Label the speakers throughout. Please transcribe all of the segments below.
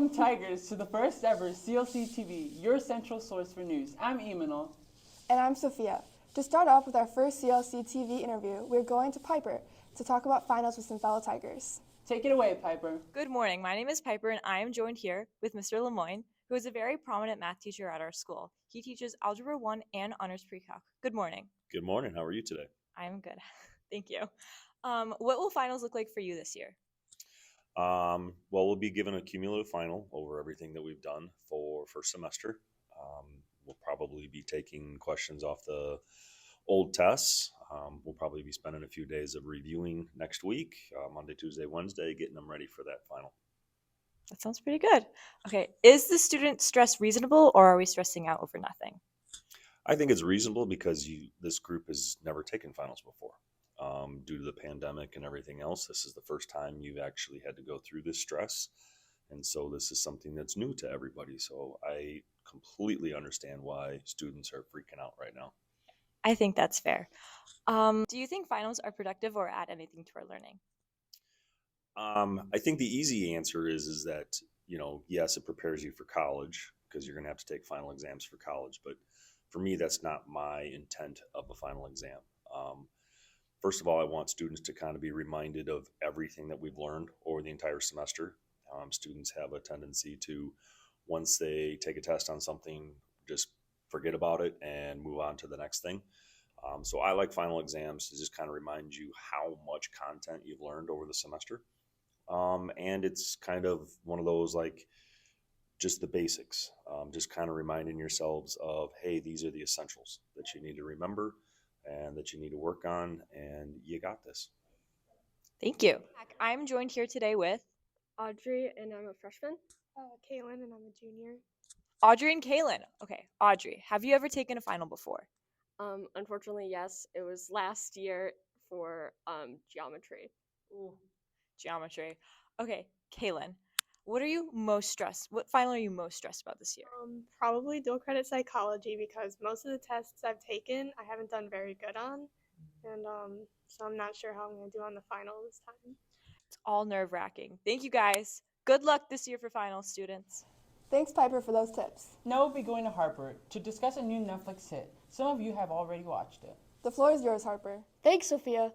Speaker 1: Welcome, Tigers, to the first ever CLCTV, your central source for news. I'm Emanol.
Speaker 2: And I'm Sophia. To start off with our first CLCTV interview, we're going to Piper to talk about finals with some fellow Tigers.
Speaker 1: Take it away, Piper.
Speaker 3: Good morning. My name is Piper, and I am joined here with Mr. Lemoyne, who is a very prominent math teacher at our school. He teaches Algebra 1 and Honors Pre-Calc. Good morning.
Speaker 4: Good morning. How are you today?
Speaker 3: I'm good. Thank you. What will finals look like for you this year?
Speaker 4: Well, we'll be given a cumulative final over everything that we've done for first semester. We'll probably be taking questions off the old tests. We'll probably be spending a few days of reviewing next week, Monday, Tuesday, Wednesday, getting them ready for that final.
Speaker 3: That sounds pretty good. Okay, is the student stress reasonable, or are we stressing out over nothing?
Speaker 4: I think it's reasonable because this group has never taken finals before. Due to the pandemic and everything else, this is the first time you've actually had to go through this stress. And so this is something that's new to everybody. So I completely understand why students are freaking out right now.
Speaker 3: I think that's fair. Do you think finals are productive or add anything to our learning?
Speaker 4: I think the easy answer is that, yes, it prepares you for college because you're going to have to take final exams for college. But for me, that's not my intent of a final exam. First of all, I want students to kind of be reminded of everything that we've learned over the entire semester. Students have a tendency to, once they take a test on something, just forget about it and move on to the next thing. So I like final exams to just kind of remind you how much content you've learned over the semester. And it's kind of one of those like just the basics, just kind of reminding yourselves of, hey, these are the essentials that you need to remember and that you need to work on, and you got this.
Speaker 3: Thank you. I'm joined here today with
Speaker 5: Audrey, and I'm a freshman. Kaylin, and I'm a junior.
Speaker 3: Audrey and Kaylin. Okay, Audrey, have you ever taken a final before?
Speaker 5: Unfortunately, yes. It was last year for geometry.
Speaker 3: Ooh, geometry. Okay, Kaylin, what final are you most stressed about this year?
Speaker 6: Probably dual credit psychology because most of the tests I've taken I haven't done very good on, and so I'm not sure how I'm going to do on the final this time.
Speaker 3: It's all nerve-wracking. Thank you guys. Good luck this year for finals, students.
Speaker 2: Thanks, Piper, for those tips.
Speaker 1: Now we'll be going to Harper to discuss a new Netflix hit. Some of you have already watched it.
Speaker 2: The floor is yours, Harper.
Speaker 7: Thanks, Sophia.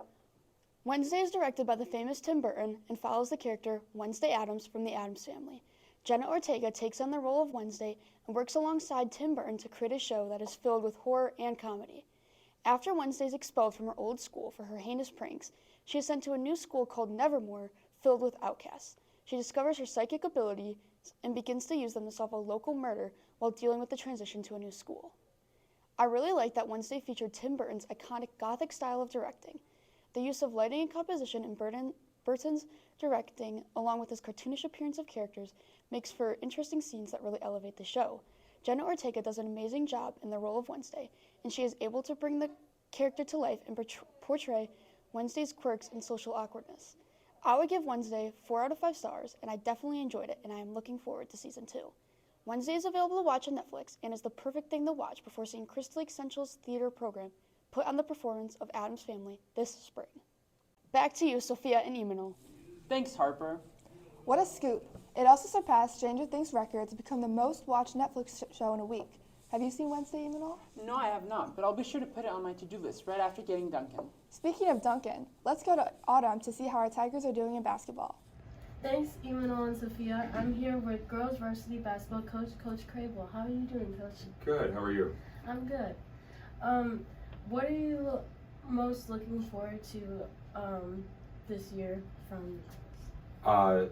Speaker 7: Wednesday is directed by the famous Tim Burton and follows the character Wednesday Addams from the Addams Family. Jenna Ortega takes on the role of Wednesday and works alongside Tim Burton to create a show that is filled with horror and comedy. After Wednesday is expelled from her old school for her heinous pranks, she is sent to a new school called Nevermore, filled with outcasts. She discovers her psychic abilities and begins to use them to solve a local murder while dealing with the transition to a new school. I really like that Wednesday featured Tim Burton's iconic Gothic style of directing. The use of lighting and composition in Burton's directing, along with his cartoonish appearance of characters, makes for interesting scenes that really elevate the show. Jenna Ortega does an amazing job in the role of Wednesday, and she is able to bring the character to life and portray Wednesday's quirks and social awkwardness. I would give Wednesday 4 out of 5 stars, and I definitely enjoyed it, and I am looking forward to season 2. Wednesday is available to watch on Netflix and is the perfect thing to watch before seeing Crystal Lake Central's theater program put on the performance of Addams Family this spring. Back to you, Sophia and Emanol.
Speaker 1: Thanks, Harper.
Speaker 2: What a scoop. It also surpassed Stranger Things record to become the most watched Netflix show in a week. Have you seen Wednesday, Emanol?
Speaker 1: No, I have not, but I'll be sure to put it on my to-do list right after getting Duncan.
Speaker 2: Speaking of Duncan, let's go to Autumn to see how our Tigers are doing in basketball.
Speaker 8: Thanks, Emanol and Sophia. I'm here with girls varsity basketball coach, Coach Crable. How are you doing, Coach?
Speaker 9: Good. How are you?
Speaker 8: I'm good. What are you most looking forward to this year from?
Speaker 9: I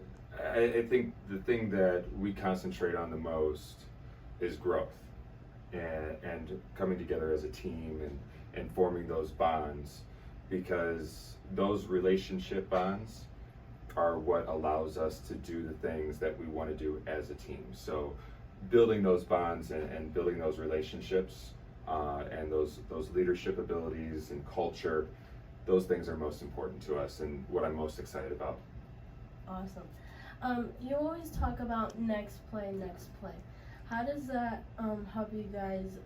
Speaker 9: think the thing that we concentrate on the most is growth and coming together as a team and forming those bonds, because those relationship bonds are what allows us to do the things that we want to do as a team. So building those bonds and building those relationships and those leadership abilities and culture, those things are most important to us and what I'm most excited about.
Speaker 8: Awesome. You always talk about next play. How does that help you guys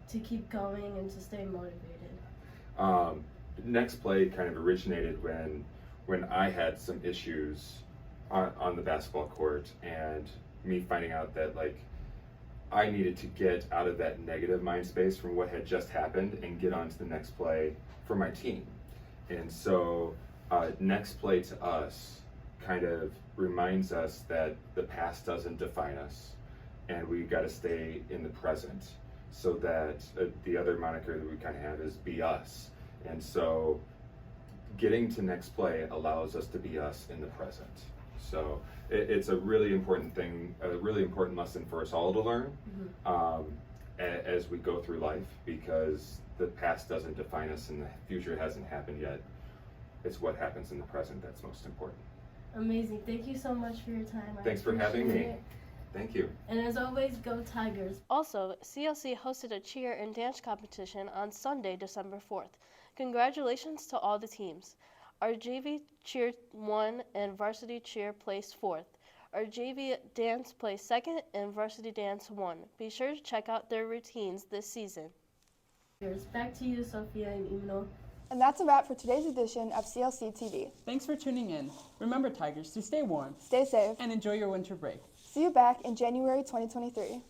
Speaker 8: to keep going and to stay motivated?
Speaker 9: Next play kind of originated when I had some issues on the basketball court, and me finding out that like I needed to get out of that negative mind space from what had just happened and get on to the next play for my team. And so next play to us kind of reminds us that the past doesn't define us, and we got to stay in the present. So that the other moniker that we kind of have is be us. And so getting to next play allows us to be us in the present. So it's a really important thing, a really important lesson for us all to learn as we go through life, because the past doesn't define us and the future hasn't happened yet. It's what happens in the present that's most important.
Speaker 8: Amazing. Thank you so much for your time.
Speaker 9: Thanks for having me.
Speaker 8: appreciate it.
Speaker 9: Thank you.
Speaker 8: And as always, go Tigers.
Speaker 10: Also, CLC hosted a cheer and dance competition on Sunday, December 4th. Congratulations to all the teams. Our JV cheer won and varsity cheer placed 4th. Our JV dance placed 2nd and varsity dance won. Be sure to check out their routines this season.
Speaker 8: Back to you, Sophia and Imno.
Speaker 2: And that's a wrap for today's edition of CLC TV.
Speaker 1: Thanks for tuning in. Remember, Tigers, to stay warm
Speaker 2: Stay safe.
Speaker 1: and enjoy your winter break.
Speaker 2: See you back in January 2023.